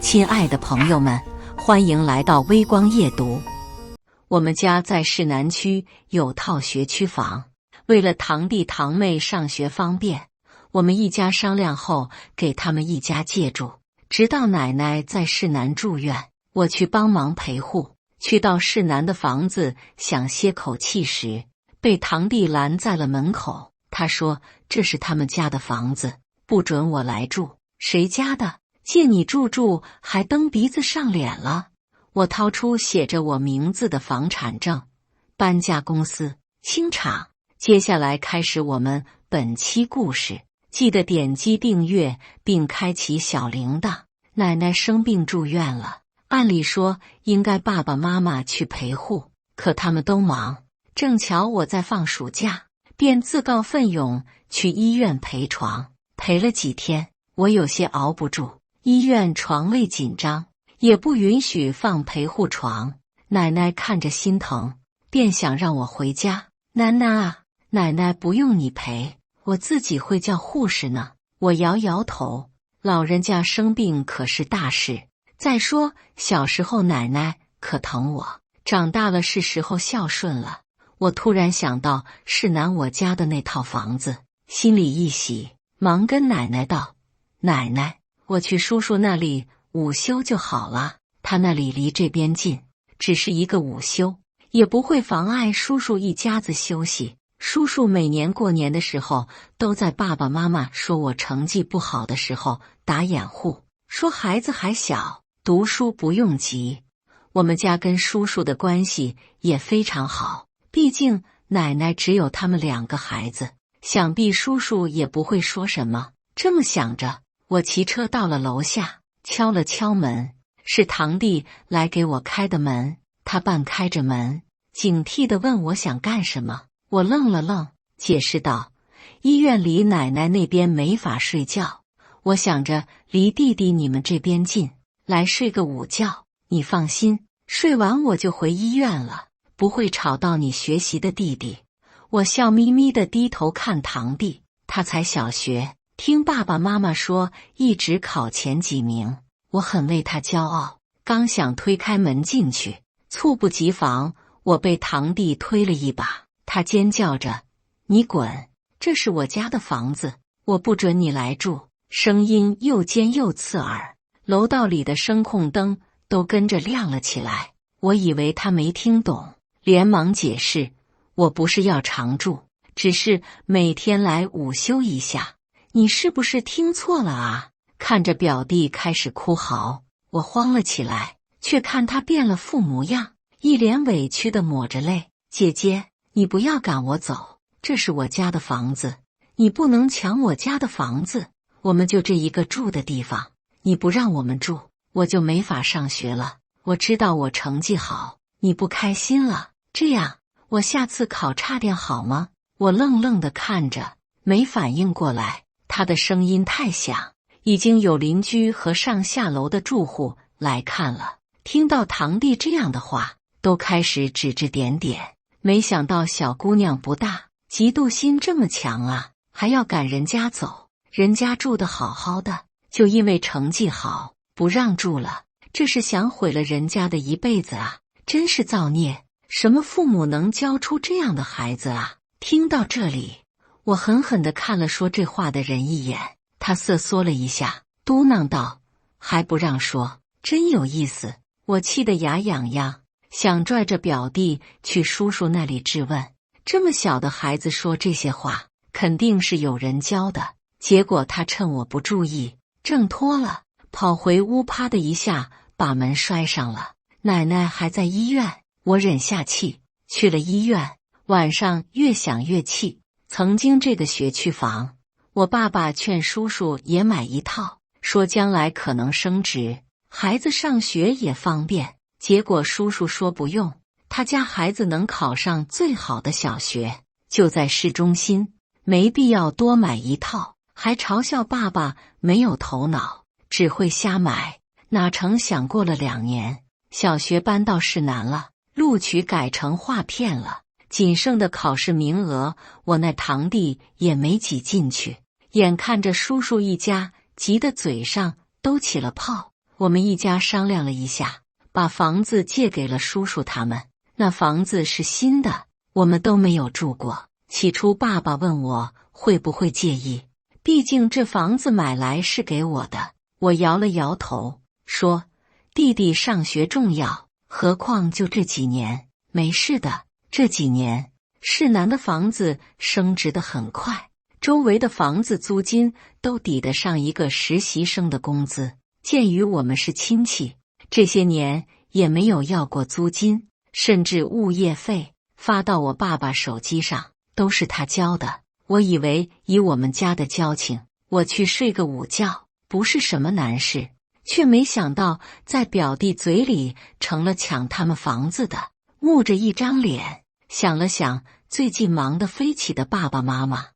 亲爱的朋友们，欢迎来到微光夜读。我们家在市南区有套学区房，为了堂弟堂妹上学方便，我们一家商量后给他们一家借住。直到奶奶在市南住院，我去帮忙陪护。去到市南的房子想歇口气时，被堂弟拦在了门口。他说这是他们家的房子，不准我来住。谁家的？借你住还蹬鼻子上脸了。我掏出写着我名字的房产证，搬家公司清场。接下来开始我们本期故事，记得点击订阅并开启小铃铛。奶奶生病住院了，按理说应该爸爸妈妈去陪护，可他们都忙。正巧我在放暑假，便自告奋勇去医院陪床。陪了几天，我有些熬不住。医院床位紧张，也不允许放陪护床。奶奶看着心疼，便想让我回家。奶奶不用你陪，我自己会叫护士呢。我摇摇头，老人家生病可是大事。再说小时候奶奶可疼我，长大了是时候孝顺了。我突然想到市南我家的那套房子，心里一喜，忙跟奶奶道：奶奶，我去叔叔那里午休就好了，他那里离这边近，只是一个午休，也不会妨碍叔叔一家子休息。叔叔每年过年的时候都在爸爸妈妈说我成绩不好的时候打掩护，说孩子还小，读书不用急。我们家跟叔叔的关系也非常好，毕竟奶奶只有他们2个孩子，想必叔叔也不会说什么。这么想着，我骑车到了楼下，敲了敲门，是堂弟来给我开的门。他半开着门，警惕地问我想干什么。我愣了愣，解释道：医院离奶奶那边没法睡觉，我想着离弟弟你们这边近，来睡个午觉。你放心，睡完我就回医院了，不会吵到你学习的弟弟。我笑眯眯地低头看堂弟，他才小学，听爸爸妈妈说一直考前几名，我很为他骄傲。刚想推开门进去，猝不及防，我被堂弟推了一把。他尖叫着：你滚，这是我家的房子，我不准你来住。声音又尖又刺耳，楼道里的声控灯都跟着亮了起来。我以为他没听懂，连忙解释：我不是要常住，只是每天来午休一下。你是不是听错了啊？看着表弟开始哭嚎，我慌了起来，却看他变了副模样，一脸委屈地抹着泪。姐姐，你不要赶我走，这是我家的房子，你不能抢我家的房子，我们就这一个住的地方，你不让我们住，我就没法上学了。我知道我成绩好，你不开心了，这样我下次考差点好吗？我愣愣地看着，没反应过来。他的声音太响，已经有邻居和上下楼的住户来看了，听到堂弟这样的话，都开始指指点点。没想到小姑娘不大，嫉妒心这么强啊，还要赶人家走。人家住得好好的，就因为成绩好不让住了，这是想毁了人家的一辈子啊！真是造孽，什么父母能教出这样的孩子啊？听到这里，我狠狠地看了说这话的人一眼，他瑟缩了一下，嘟囔道：还不让说，真有意思。我气得牙痒痒，想拽着表弟去叔叔那里质问。这么小的孩子说这些话，肯定是有人教的。结果他趁我不注意，挣脱了，跑回屋，啪的一下把门摔上了。奶奶还在医院，我忍下气去了医院。晚上越想越气，曾经这个学区房，我爸爸劝叔叔也买一套，说将来可能升值，孩子上学也方便。结果叔叔说不用，他家孩子能考上最好的小学，就在市中心，没必要多买一套，还嘲笑爸爸没有头脑，只会瞎买。哪成想过了2年，小学搬到市南了，录取改成划片了，仅剩的考试名额，我那堂弟也没挤进去。眼看着叔叔一家急得嘴上都起了泡，我们一家商量了一下，把房子借给了叔叔他们。那房子是新的，我们都没有住过。起初爸爸问我会不会介意，毕竟这房子买来是给我的。我摇了摇头，说弟弟上学重要，何况就这几年。没事的，这几年市南的房子升值得很快，周围的房子租金都抵得上一个实习生的工资。鉴于我们是亲戚，这些年也没有要过租金，甚至物业费发到我爸爸手机上都是他交的。我以为以我们家的交情，我去睡个午觉不是什么难事，却没想到在表弟嘴里成了抢他们房子的。木着一张脸，想了想最近忙得飞起的爸爸妈妈，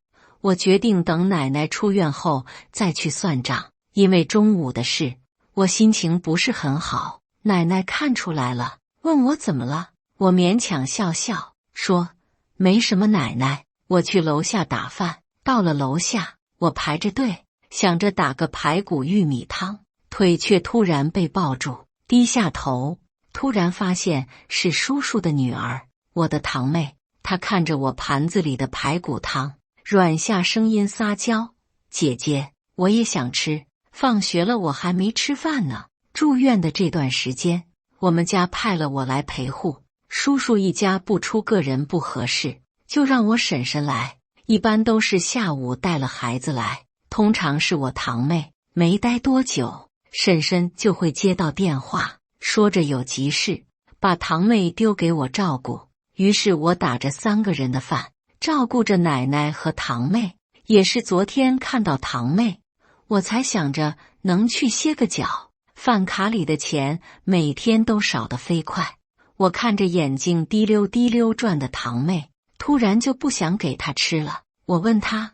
我决定等奶奶出院后再去算账。因为中午的事，我心情不是很好，奶奶看出来了，问我怎么了。我勉强笑笑说没什么奶奶，我去楼下打饭。到了楼下，我排着队想着打个排骨玉米汤，腿却突然被抱住，低下头，突然发现是叔叔的女儿，我的堂妹。她看着我盘子里的排骨汤，软下声音撒娇：姐姐，我也想吃，放学了我还没吃饭呢。住院的这段时间，我们家派了我来陪护，叔叔一家不出个人不合适，就让我婶婶来，一般都是下午带了孩子来，通常是我堂妹。没待多久，婶婶就会接到电话，说着有急事，把堂妹丢给我照顾。于是我打着3个人的饭，照顾着奶奶和堂妹。也是昨天看到堂妹，我才想着能去歇个脚。饭卡里的钱每天都少得飞快，我看着眼睛滴溜滴溜转的堂妹，突然就不想给她吃了。我问她：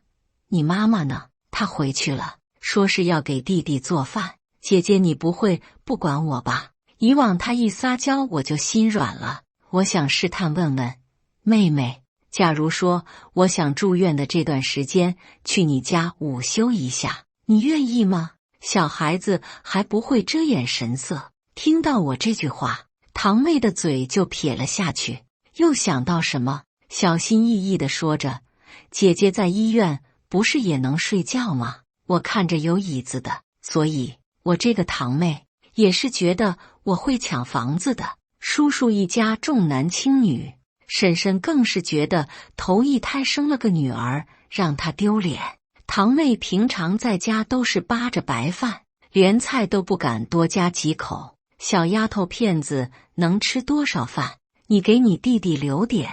你妈妈呢？她回去了，说是要给弟弟做饭。姐姐，你不会不管我吧？以往她一撒娇我就心软了，我想试探问问妹妹，假如说我想住院的这段时间去你家午休一下，你愿意吗？小孩子还不会遮掩神色，听到我这句话，堂妹的嘴就撇了下去，又想到什么，小心翼翼地说着：姐姐在医院不是也能睡觉吗？我看着有椅子的，所以我这个堂妹也是觉得我会抢房子的。叔叔一家重男轻女，婶婶更是觉得头一胎生了个女儿，让她丢脸。堂妹平常在家都是扒着白饭，连菜都不敢多加几口。小丫头片子能吃多少饭？你给你弟弟留点，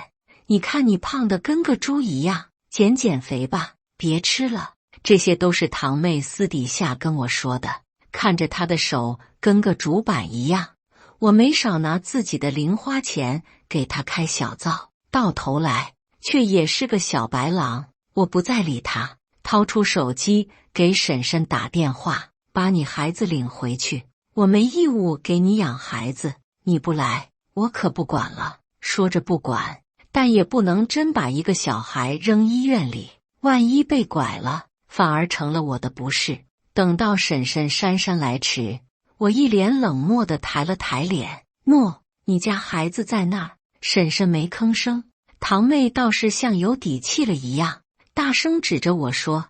你看你胖得跟个猪一样，减肥吧，别吃了。这些都是堂妹私底下跟我说的。看着她的手跟个竹板一样，我没少拿自己的零花钱给她开小灶，到头来却也是个小白狼。我不再理她，掏出手机给婶婶打电话：把你孩子领回去，我没义务给你养孩子，你不来我可不管了。说着不管，但也不能真把一个小孩扔医院里，万一被拐了，反而成了我的不是。等到婶婶姗姗来迟，我一脸冷漠地抬了抬脸：诺，你家孩子在那儿。婶婶没吭声，堂妹倒是像有底气了一样，大声指着我说：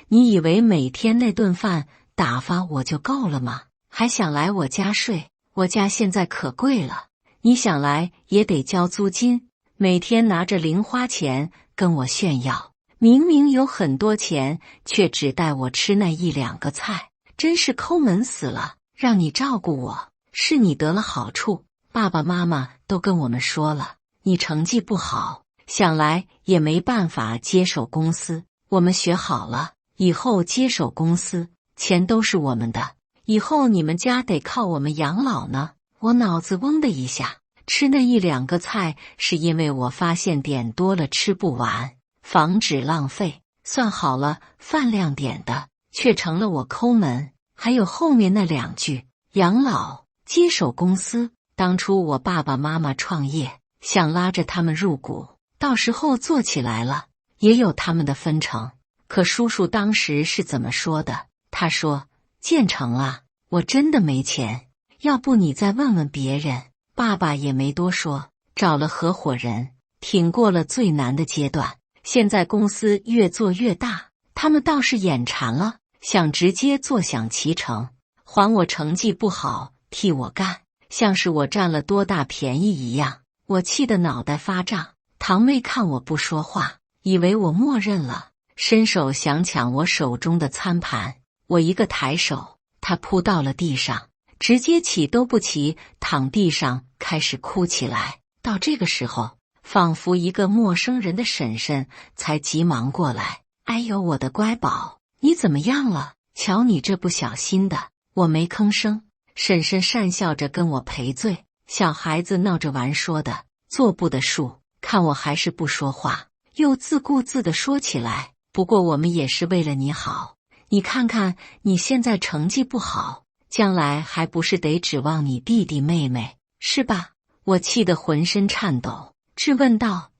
你以为每天那顿饭打发我就够了吗？还想来我家睡？我家现在可贵了，你想来也得交租金，每天拿着零花钱跟我炫耀，明明有很多钱，却只带我吃那1、2个菜，真是抠门死了。让你照顾我，是你得了好处，爸爸妈妈都跟我们说了，你成绩不好，想来也没办法接手公司，我们学好了，以后接手公司，钱都是我们的，以后你们家得靠我们养老呢。我脑子嗡的一下，吃那1、2个菜是因为我发现点多了吃不完，防止浪费，算好了饭量点的，却成了我抠门。还有后面那2句，养老、接手公司。当初我爸爸妈妈创业，想拉着他们入股，到时候做起来了，也有他们的分成。可叔叔当时是怎么说的？他说：建成啊，我真的没钱，要不你再问问别人。爸爸也没多说，找了合伙人，挺过了最难的阶段。现在公司越做越大，他们倒是眼馋了，想直接坐享其成，还我成绩不好，替我干，像是我占了多大便宜一样。我气得脑袋发胀。堂妹看我不说话，以为我默认了，伸手想抢我手中的餐盘，我一个抬手，她扑到了地上，直接起都不起，躺地上开始哭起来。到这个时候，仿佛一个陌生人的婶婶才急忙过来：“哎呦，我的乖宝，你怎么样了？瞧你这不小心的。”我没吭声，婶婶讪笑着跟我赔罪：“小孩子闹着玩说的，做不得数。”看我还是不说话，又自顾自地说起来：“不过我们也是为了你好，你看看你现在成绩不好，将来还不是得指望你弟弟妹妹，是吧？”我气得浑身颤抖，质问道：“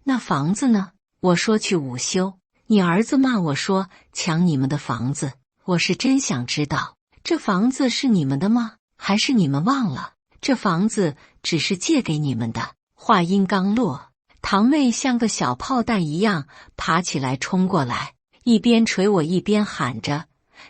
那房子呢？”我说去午休，你儿子骂我说抢你们的房子，我是真想知道，这房子是你们的吗？还是你们忘了，这房子只是借给你们的？话音刚落，堂妹像个小炮弹一样爬起来冲过来，一边捶我一边喊着：“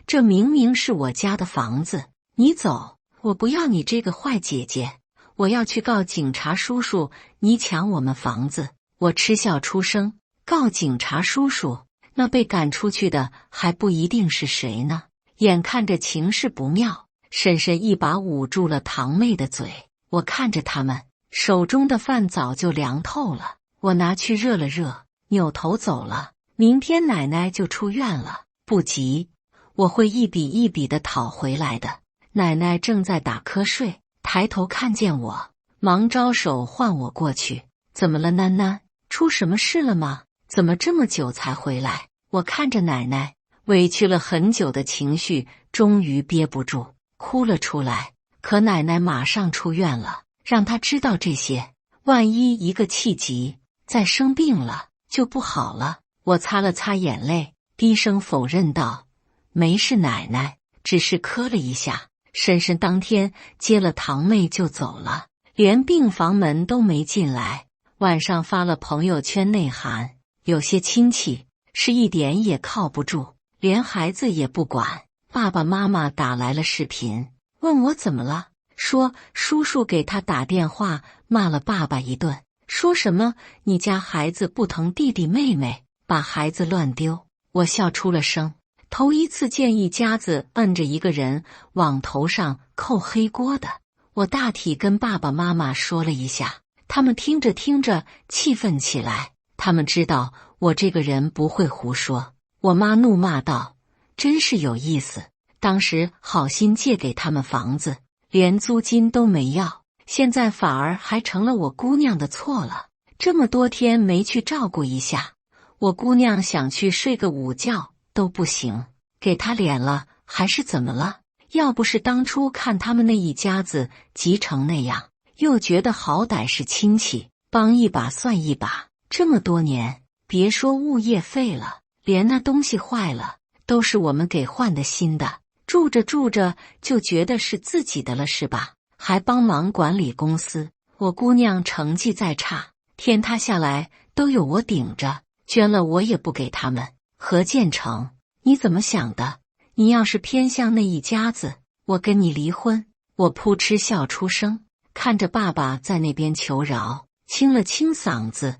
这明明是我家的房子，你走！我不要你这个坏姐姐，我要去告警察叔叔，你抢我们房子！”我嗤笑出声：“告警察叔叔？那被赶出去的还不一定是谁呢？”眼看着情势不妙，婶婶一把捂住了堂妹的嘴。我看着他们手中的饭早就凉透了，我拿去热了热，扭头走了。明天奶奶就出院了，不急，我会一笔一笔的讨回来的。奶奶正在打瞌睡，抬头看见我，忙招手唤我过去。怎么了，囡囡？出什么事了吗？怎么这么久才回来？我看着奶奶，委屈了很久的情绪终于憋不住，哭了出来。可奶奶马上出院了，让她知道这些，万一一个气急再生病了就不好了。我擦了擦眼泪，低声否认道：“没事，奶奶，只是咳了一下。”婶婶当天接了堂妹就走了，连病房门都没进来。晚上发了朋友圈内涵，有些亲戚是一点也靠不住，连孩子也不管。爸爸妈妈打来了视频，问我怎么了，说叔叔给他打电话骂了爸爸一顿，说什么你家孩子不疼弟弟妹妹，把孩子乱丢。我笑出了声，头一次见一家子摁着一个人往头上扣黑锅的。我大体跟爸爸妈妈说了一下，他们听着听着气愤起来，他们知道我这个人不会胡说。我妈怒骂道：“真是有意思，当时好心借给他们房子，连租金都没要，现在反而还成了我姑娘的错了。这么多天没去照顾一下，我姑娘想去睡个午觉都不行，给她脸了还是怎么了？要不是当初看他们那一家子急成那样，又觉得好歹是亲戚，帮一把算一把。这么多年，别说物业费了，连那东西坏了都是我们给换的新的。住着住着就觉得是自己的了是吧？还帮忙管理公司。我姑娘成绩再差，天塌下来都有我顶着，捐了我也不给他们。何建成，你怎么想的？你要是偏向那一家子，我跟你离婚。我扑哧笑出声，看着爸爸在那边求饶，清了清嗓子：“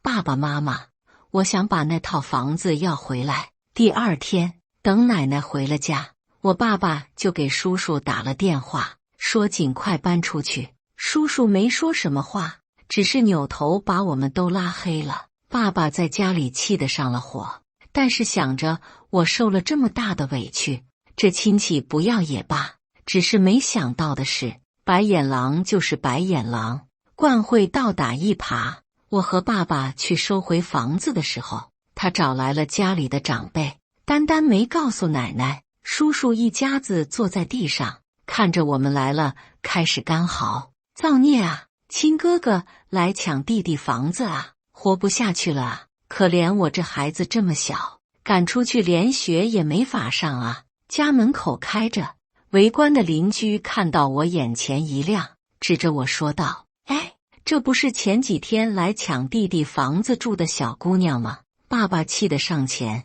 爸爸妈妈，我想把那套房子要回来。”第二天，等奶奶回了家，我爸爸就给叔叔打了电话，说尽快搬出去。叔叔没说什么话，只是扭头把我们都拉黑了。爸爸在家里气得上了火，但是想着我受了这么大的委屈，这亲戚不要也罢。只是没想到的是，白眼狼就是白眼狼，惯会倒打一耙。我和爸爸去收回房子的时候，他找来了家里的长辈，单单没告诉奶奶。叔叔一家子坐在地上，看着我们来了，开始干嚎：“造孽啊！亲哥哥来抢弟弟房子啊！活不下去了啊！可怜我这孩子这么小，赶出去连学也没法上啊！家门口开着，围观的邻居看到我眼前一亮，指着我说道：“哎，这不是前几天来抢弟弟房子住的小姑娘吗？”爸爸气得上前：“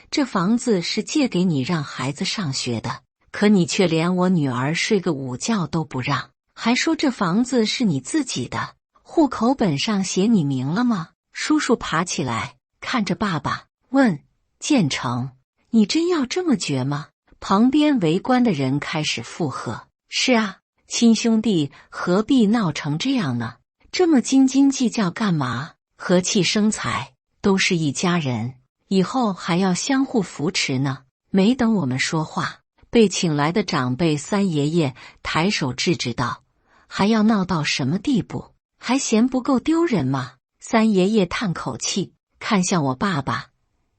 这房子是借给你让孩子上学的，可你却连我女儿睡个午觉都不让，还说这房子是你自己的，户口本上写你名了吗？”叔叔爬起来，看着爸爸问：“建成，你真要这么绝吗？”旁边围观的人开始附和：“是啊，亲兄弟何必闹成这样呢？这么斤斤计较干嘛？和气生财，都是一家人，以后还要相互扶持呢。”没等我们说话，被请来的长辈三爷爷抬手制止道：“还要闹到什么地步？还嫌不够丢人吗？”三爷爷叹口气，看向我爸爸：“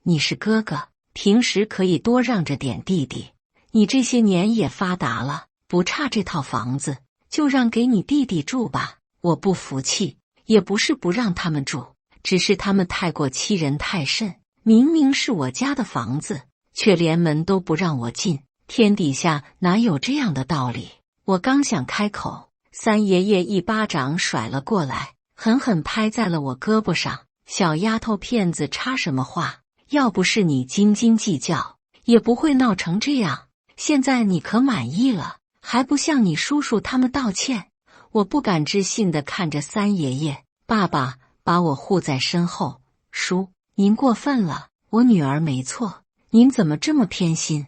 你是哥哥，平时可以多让着点弟弟。你这些年也发达了，不差这套房子，就让给你弟弟住吧。”我不服气，也不是不让他们住，只是他们太过欺人太甚。明明是我家的房子，却连门都不让我进，天底下哪有这样的道理？我刚想开口，三爷爷一巴掌甩了过来，狠狠拍在了我胳膊上。小丫头片子，插什么话？要不是你斤斤计较，也不会闹成这样。现在你可满意了，还不向你叔叔他们道歉？我不敢置信地看着三爷爷，爸爸把我护在身后：“叔，您过分了，我女儿没错，您怎么这么偏心？”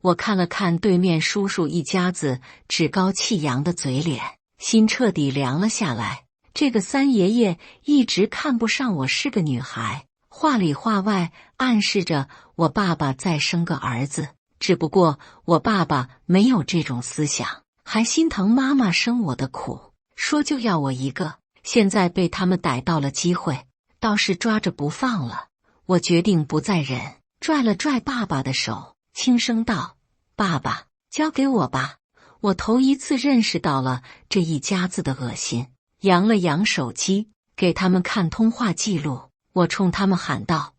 我看了看对面叔叔一家子趾高气扬的嘴脸，心彻底凉了下来。这个三爷爷一直看不上我是个女孩，话里话外暗示着我爸爸再生个儿子，只不过我爸爸没有这种思想，还心疼妈妈生我的苦，说就要我一个。现在被他们逮到了机会，倒是抓着不放了。我决定不再忍，拽了拽爸爸的手，轻声道：“爸爸，交给我吧。”我头一次认识到了这一家子的恶心，扬了扬手机，给他们看通话记录。我冲他们喊道：“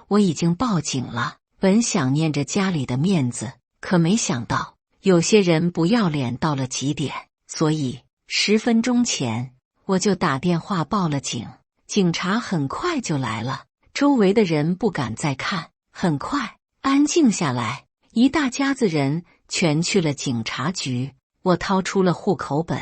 我已经报警了。”本想念着家里的面子，可没想到有些人不要脸到了极点，所以10分钟前我就打电话报了警。警察很快就来了，周围的人不敢再看，很快安静下来，一大家子人全去了警察局。我掏出了户口本，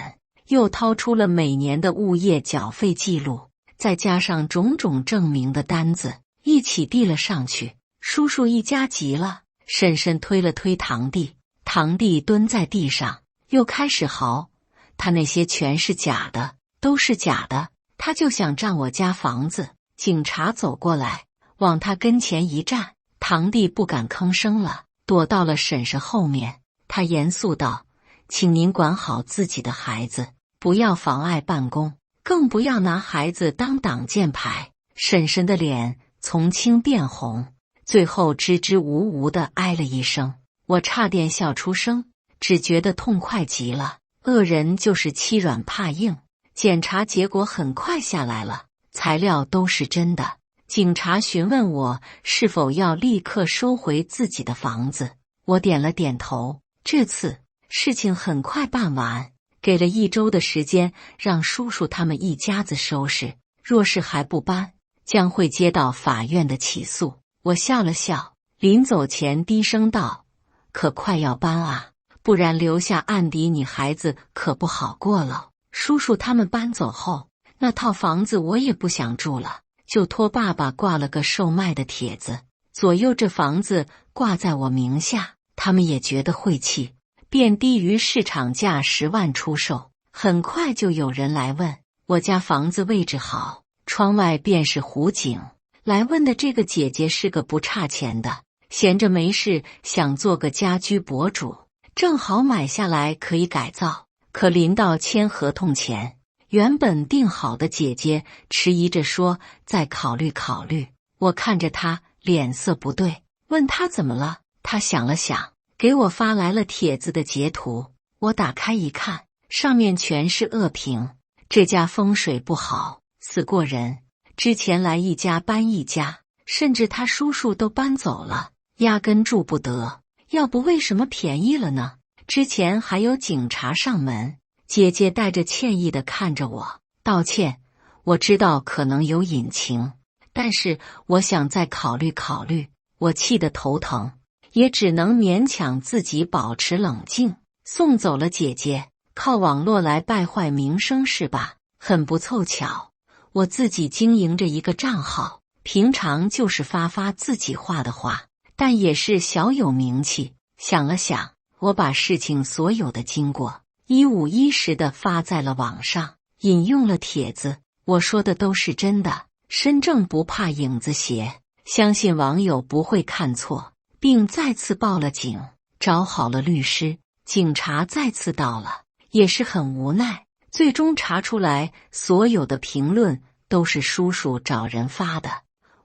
又掏出了每年的物业缴费记录，再加上种种证明的单子，一起递了上去。叔叔一家急了，婶婶推了推堂弟，堂弟蹲在地上，又开始嚎：“他那些全是假的，都是假的，他就想占我家房子。”警察走过来，往他跟前一站，堂弟不敢吭声了，躲到了婶婶后面。他严肃道：“请您管好自己的孩子，不要妨碍办公，更不要拿孩子当挡箭牌。”婶婶的脸从青变红，最后支支吾吾地唉了一声。我差点笑出声，只觉得痛快极了。恶人就是欺软怕硬。检查结果很快下来了，材料都是真的。警察询问我是否要立刻收回自己的房子，我点了点头。这次事情很快办完，给了1周的时间让叔叔他们一家子收拾，若是还不搬，将会接到法院的起诉。我笑了笑，临走前低声道：“可快要搬啊，不然留下案底，你孩子可不好过了。”叔叔他们搬走后，那套房子我也不想住了，就托爸爸挂了个售卖的帖子，左右这房子挂在我名下。他们也觉得晦气，便低于市场价10万出售。很快就有人来问，我家房子位置好，窗外便是湖景。来问的这个姐姐是个不差钱的，闲着没事想做个家居博主，正好买下来可以改造。可临到签合同前，原本定好的姐姐迟疑着说再考虑考虑。我看着她脸色不对，问她怎么了。她想了想，给我发来了帖子的截图。我打开一看，上面全是恶评。这家风水不好，死过人，之前来一家搬一家，甚至他叔叔都搬走了，压根住不得。要不为什么便宜了呢？之前还有警察上门。姐姐带着歉意地看着我，道歉，我知道可能有隐情，但是我想再考虑考虑。我气得头疼，也只能勉强自己保持冷静，送走了姐姐。靠网络来败坏名声是吧？很不凑巧，我自己经营着一个账号，平常就是发自己画的画，但也是小有名气。想了想，我把事情所有的经过一五一十的发在了网上，引用了帖子。我说的都是真的，身正不怕影子斜，相信网友不会看错，并再次报了警，找好了律师。警察再次到了，也是很无奈，最终查出来所有的评论都是叔叔找人发的。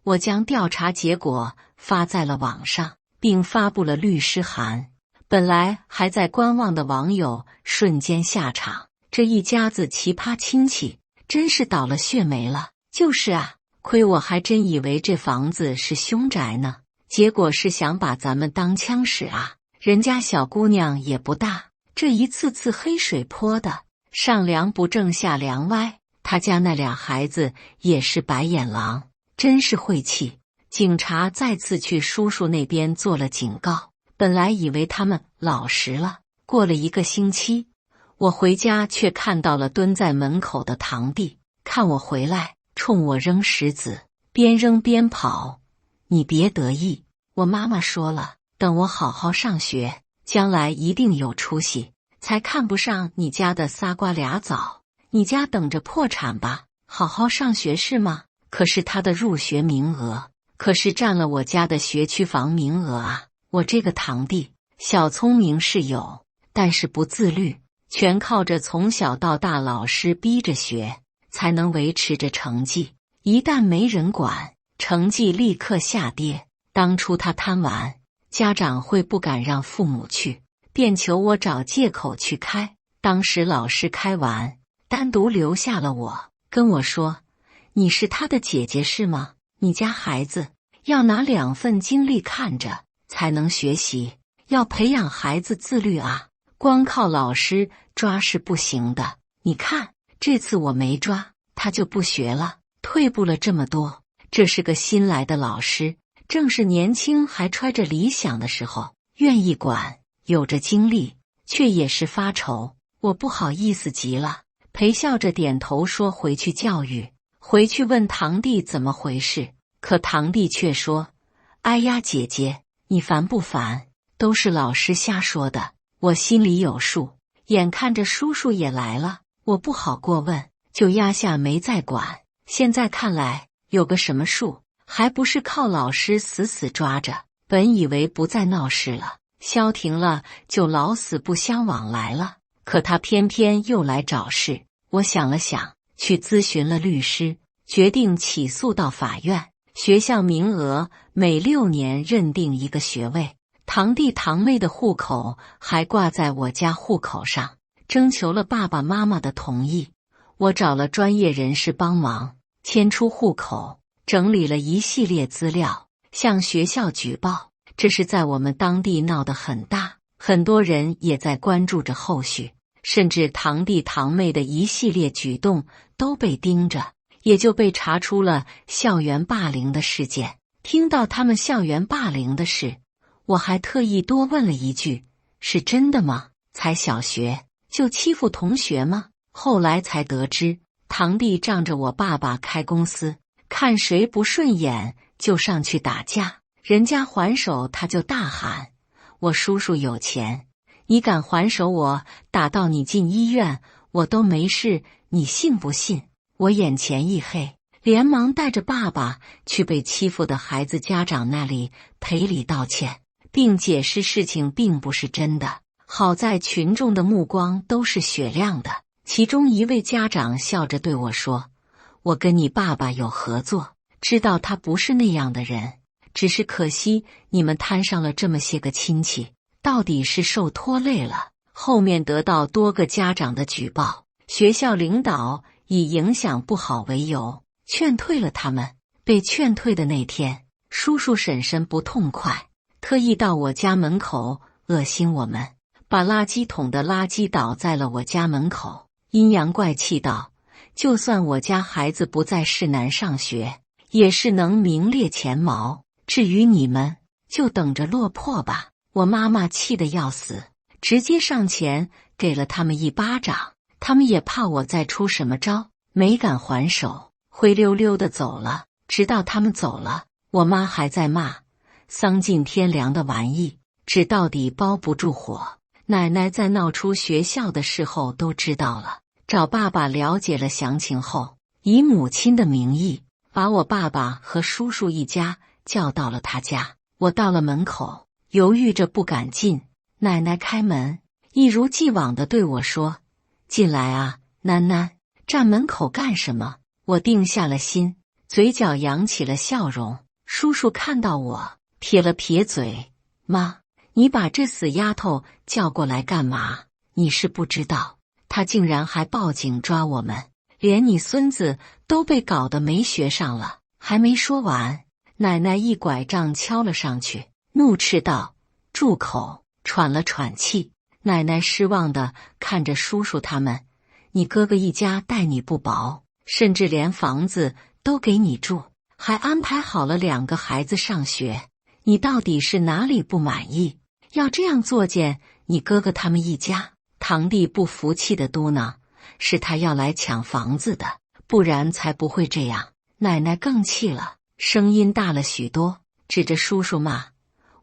我将调查结果发在了网上，并发布了律师函。本来还在观望的网友瞬间下场，这一家子奇葩亲戚真是倒了血霉了。就是啊，亏我还真以为这房子是凶宅呢，结果是想把咱们当枪使啊！人家小姑娘也不大，这一次次黑水泼的，上梁不正下梁歪，他家那俩孩子也是白眼狼，真是晦气。警察再次去叔叔那边做了警告，本来以为他们老实了。过了1个星期，我回家却看到了蹲在门口的堂弟，看我回来，冲我扔石子，边扔边跑。你别得意，我妈妈说了，等我好好上学，将来一定有出息，才看不上你家的仨瓜俩枣。你家等着破产吧，好好上学是吗？可是他的入学名额可是占了我家的学区房名额啊！我这个堂弟小聪明是有，但是不自律，全靠着从小到大老师逼着学，才能维持着成绩。一旦没人管，成绩立刻下跌。当初他贪玩，家长会不敢让父母去，便求我找借口去开。当时老师开完，单独留下了我，跟我说：“你是他的姐姐是吗？你家孩子要拿2份精力看着，才能学习，要培养孩子自律啊！光靠老师抓是不行的。你看，这次我没抓，他就不学了，退步了这么多。这是个新来的老师，正是年轻还揣着理想的时候，愿意管，有着精力，却也是发愁。我不好意思极了，陪笑着点头说回去教育。回去问堂弟怎么回事，可堂弟却说：哎呀姐姐，你烦不烦？都是老师瞎说的，我心里有数。眼看着叔叔也来了，我不好过问，就压下没再管。现在看来，有个什么数，还不是靠老师死死抓着。本以为不再闹事了，消停了，就老死不相往来了，可他偏偏又来找事。我想了想，去咨询了律师，决定起诉到法院。学校名额每6年认定一个学位，堂弟堂妹的户口还挂在我家户口上，征求了爸爸妈妈的同意。我找了专业人士帮忙，迁出户口，整理了一系列资料，向学校举报。这是在我们当地闹得很大，很多人也在关注着后续，甚至堂弟堂妹的一系列举动都被盯着，也就被查出了校园霸凌的事件。听到他们校园霸凌的事，我还特意多问了一句：是真的吗？才小学就欺负同学吗？后来才得知，堂弟仗着我爸爸开公司，看谁不顺眼就上去打架，人家还手他就大喊：我叔叔有钱，你敢还手我打到你进医院我都没事，你信不信？我眼前一黑，连忙带着爸爸去被欺负的孩子家长那里赔礼道歉，并解释事情并不是真的。好在群众的目光都是雪亮的，其中一位家长笑着对我说：我跟你爸爸有合作，知道他不是那样的人，只是可惜你们摊上了这么些个亲戚，到底是受拖累了。后面得到多个家长的举报，学校领导以影响不好为由劝退了他们。被劝退的那天，叔叔婶婶不痛快，特意到我家门口恶心我们，把垃圾桶的垃圾倒在了我家门口，阴阳怪气道：就算我家孩子不在市南上学，也是能名列前茅，至于你们，就等着落魄吧。我妈妈气得要死，直接上前给了他们一巴掌，他们也怕我再出什么招，没敢还手，灰溜溜的走了。直到他们走了，我妈还在骂：丧尽天良的玩意，纸到底包不住火。奶奶在闹出学校的事后都知道了，找爸爸了解了详情后，以母亲的名义把我爸爸和叔叔一家叫到了他家。我到了门口，犹豫着不敢进，奶奶开门，一如既往地对我说：进来啊，囡囡，站门口干什么？我定下了心，嘴角扬起了笑容。叔叔看到我，撇了撇嘴：妈，你把这死丫头叫过来干嘛？你是不知道，她竟然还报警抓我们，连你孙子都被搞得没学上了。还没说完，奶奶一拐杖敲了上去，怒斥道：住口！喘了喘气，奶奶失望地看着叔叔他们：你哥哥一家待你不薄，甚至连房子都给你住，还安排好了2个孩子上学，你到底是哪里不满意？要这样作践你哥哥他们一家？堂弟不服气的嘟囔：是他要来抢房子的，不然才不会这样。奶奶更气了，声音大了许多，指着叔叔骂：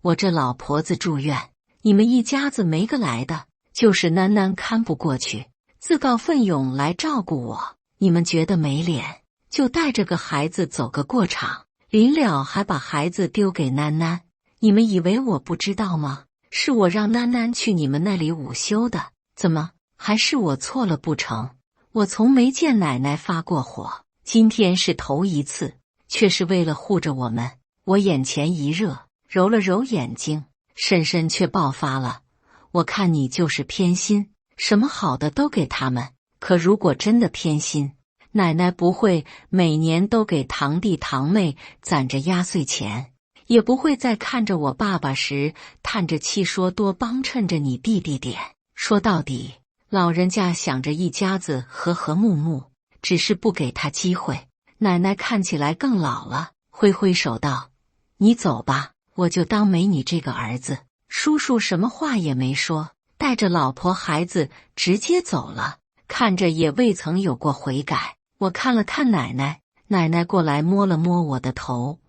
我这老婆子住院，你们一家子没个来的，就是囡囡看不过去，自告奋勇来照顾我，你们觉得没脸，就带着个孩子走个过场，临了还把孩子丢给囡囡。你们以为我不知道吗？是我让囡囡去你们那里午休的，怎么还是我错了不成？我从没见奶奶发过火，今天是头一次，却是为了护着我们。我眼前一热，揉了揉眼睛，婶婶却爆发了：我看你就是偏心，什么好的都给他们，可如果真的偏心，奶奶不会每年都给堂弟堂妹攒着压岁钱，也不会在看着我爸爸时叹着气说多帮衬着你弟弟点。说到底，老人家想着一家子和和睦睦，只是不给他机会。奶奶看起来更老了，挥挥手道：你走吧，我就当没你这个儿子。叔叔什么话也没说，带着老婆孩子直接走了，看着也未曾有过悔改。我看了看奶奶，奶奶过来摸了摸我的头：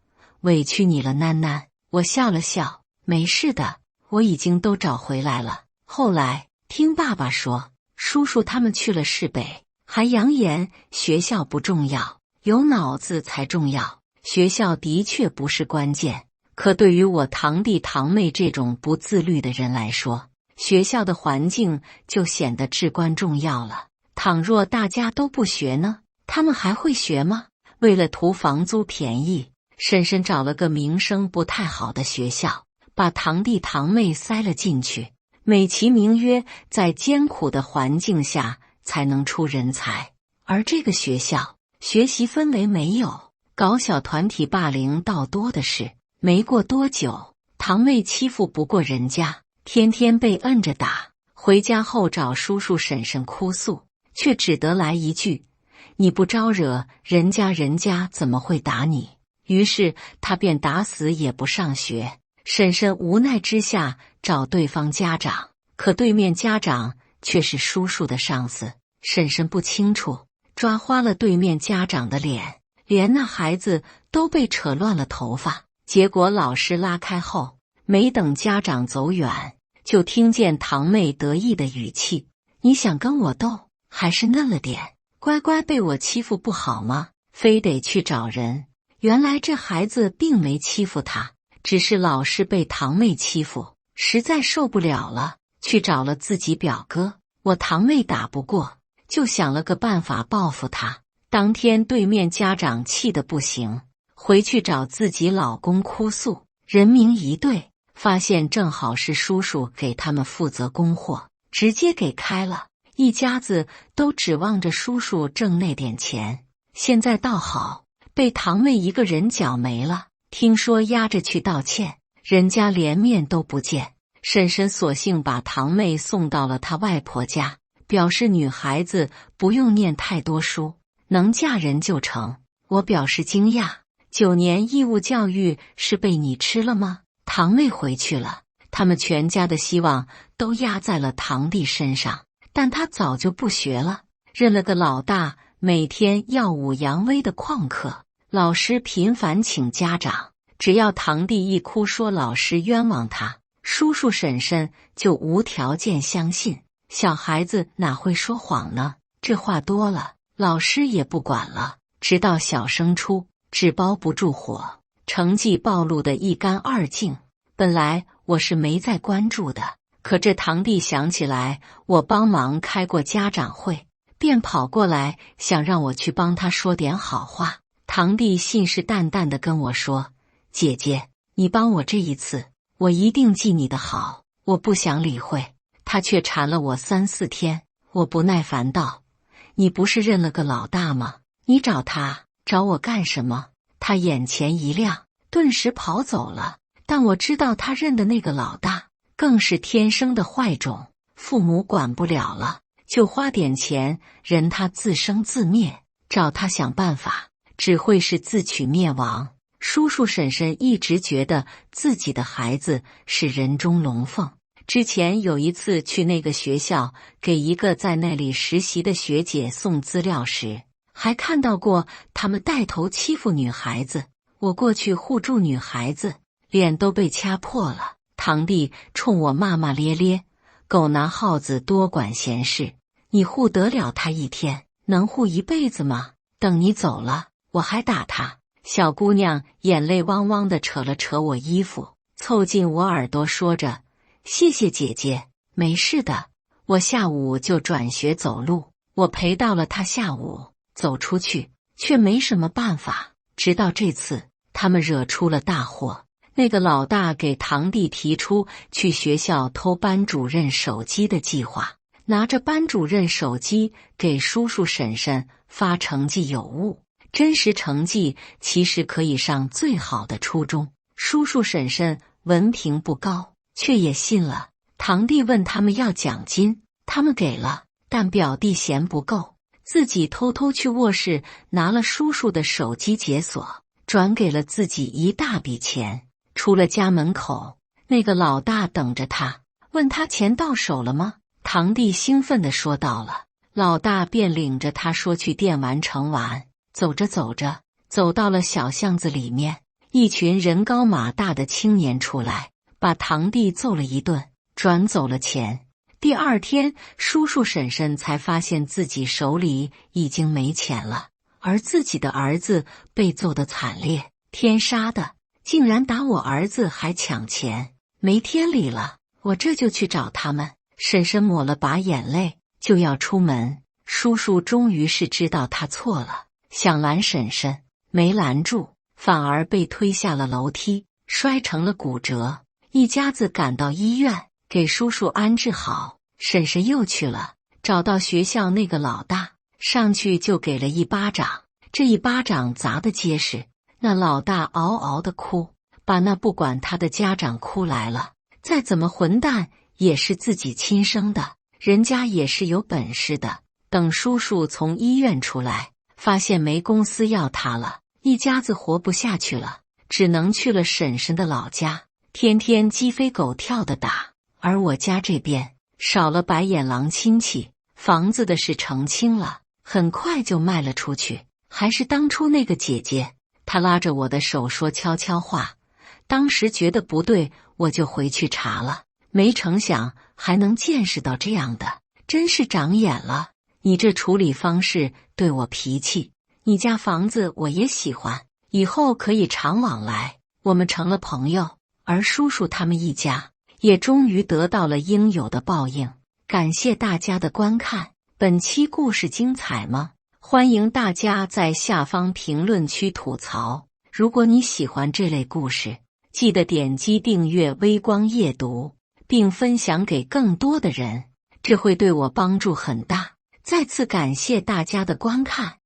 委屈你了，囡囡。我笑了笑：没事的，我已经都找回来了。后来听爸爸说，叔叔他们去了市北，还扬言学校不重要，有脑子才重要。学校的确不是关键，可对于我堂弟堂妹这种不自律的人来说，学校的环境就显得至关重要了。倘若大家都不学呢，他们还会学吗？为了图房租便宜，婶婶找了个名声不太好的学校，把堂弟堂妹塞了进去，美其名曰在艰苦的环境下才能出人才。而这个学校学习氛围没有，搞小团体霸凌倒多的是。没过多久，堂妹欺负不过人家，天天被摁着打，回家后找叔叔婶婶哭诉，却只得来一句：你不招惹人家，人家怎么会打你？于是他便打死也不上学。婶婶无奈之下找对方家长，可对面家长却是叔叔的上司，婶婶不清楚，抓花了对面家长的脸，连那孩子都被扯乱了头发。结果老师拉开后，没等家长走远，就听见堂妹得意的语气：你想跟我斗，还是嫩了点，乖乖被我欺负不好吗？非得去找人。原来这孩子并没欺负他，只是老是被堂妹欺负，实在受不了了，去找了自己表哥。我堂妹打不过，就想了个办法报复他。当天对面家长气得不行，回去找自己老公哭诉，人名一对，发现正好是叔叔给他们负责供货，直接给开了。一家子都指望着叔叔挣那点钱，现在倒好，被堂妹一个人搅没了。听说押着去道歉，人家连面都不见，婶婶索性把堂妹送到了她外婆家，表示女孩子不用念太多书，能嫁人就成。我表示惊讶，9年义务教育是被你吃了吗？堂妹回去了，他们全家的希望都压在了堂弟身上，但他早就不学了，认了个老大，每天耀武扬威的旷课，老师频繁请家长，只要堂弟一哭说老师冤枉他，叔叔婶婶就无条件相信。小孩子哪会说谎呢？这话多了，老师也不管了。直到小升初，纸包不住火，成绩暴露得一干二净。本来我是没再关注的，可这堂弟想起来我帮忙开过家长会，便跑过来想让我去帮他说点好话。堂弟信誓旦旦地跟我说：“姐姐，你帮我这一次，我一定记你的好。”我不想理会，他却缠了我3、4天。我不耐烦道：“你不是认了个老大吗？你找他，找我干什么？”他眼前一亮，顿时跑走了。但我知道他认的那个老大更是天生的坏种，父母管不了了，就花点钱任他自生自灭，找他想办法，只会是自取灭亡。叔叔婶婶一直觉得自己的孩子是人中龙凤。之前有一次去那个学校给一个在那里实习的学姐送资料时，还看到过他们带头欺负女孩子。我过去护住女孩子，脸都被掐破了。堂弟冲我骂骂咧咧：“狗拿耗子多管闲事，你护得了他一天，能护一辈子吗？等你走了，我还打他。”小姑娘眼泪汪汪地扯了扯我衣服，凑近我耳朵说着：“谢谢姐姐，没事的。”我下午就转学走路，我陪到了她下午，走出去却没什么办法。直到这次，他们惹出了大祸。那个老大给堂弟提出去学校偷班主任手机的计划，拿着班主任手机给叔叔婶婶发成绩有误，真实成绩其实可以上最好的初中。叔叔婶婶文凭不高，却也信了。堂弟问他们要奖金，他们给了，但表弟嫌不够，自己偷偷去卧室拿了叔叔的手机解锁，转给了自己一大笔钱。出了家门口，那个老大等着他，问他钱到手了吗？堂弟兴奋地说到了，老大便领着他说去电玩城玩。走着走着，走到了小巷子里面，一群人高马大的青年出来，把堂弟揍了一顿，转走了钱。第2天，叔叔婶婶才发现自己手里已经没钱了，而自己的儿子被揍得惨烈，天杀的，竟然打我儿子还抢钱，没天理了！我这就去找他们。婶婶抹了把眼泪，就要出门。叔叔终于是知道他错了，想拦婶婶，没拦住，反而被推下了楼梯，摔成了骨折。一家子赶到医院，给叔叔安置好。婶婶又去了，找到学校那个老大，上去就给了一巴掌。这一巴掌砸得结实，那老大嗷嗷的哭，把那不管他的家长哭来了。再怎么混蛋也是自己亲生的，人家也是有本事的。等叔叔从医院出来，发现没公司要他了，一家子活不下去了，只能去了婶婶的老家，天天鸡飞狗跳的打。而我家这边少了白眼狼亲戚，房子的事澄清了，很快就卖了出去。还是当初那个姐姐，她拉着我的手说悄悄话，当时觉得不对，我就回去查了，没成想还能见识到这样的，真是长眼了。你这处理方式对我脾气，你家房子我也喜欢，以后可以常往来，我们成了朋友。而叔叔他们一家也终于得到了应有的报应。感谢大家的观看，本期故事精彩吗？欢迎大家在下方评论区吐槽。如果你喜欢这类故事，记得点击订阅微光夜读，并分享给更多的人，这会对我帮助很大。再次感谢大家的观看。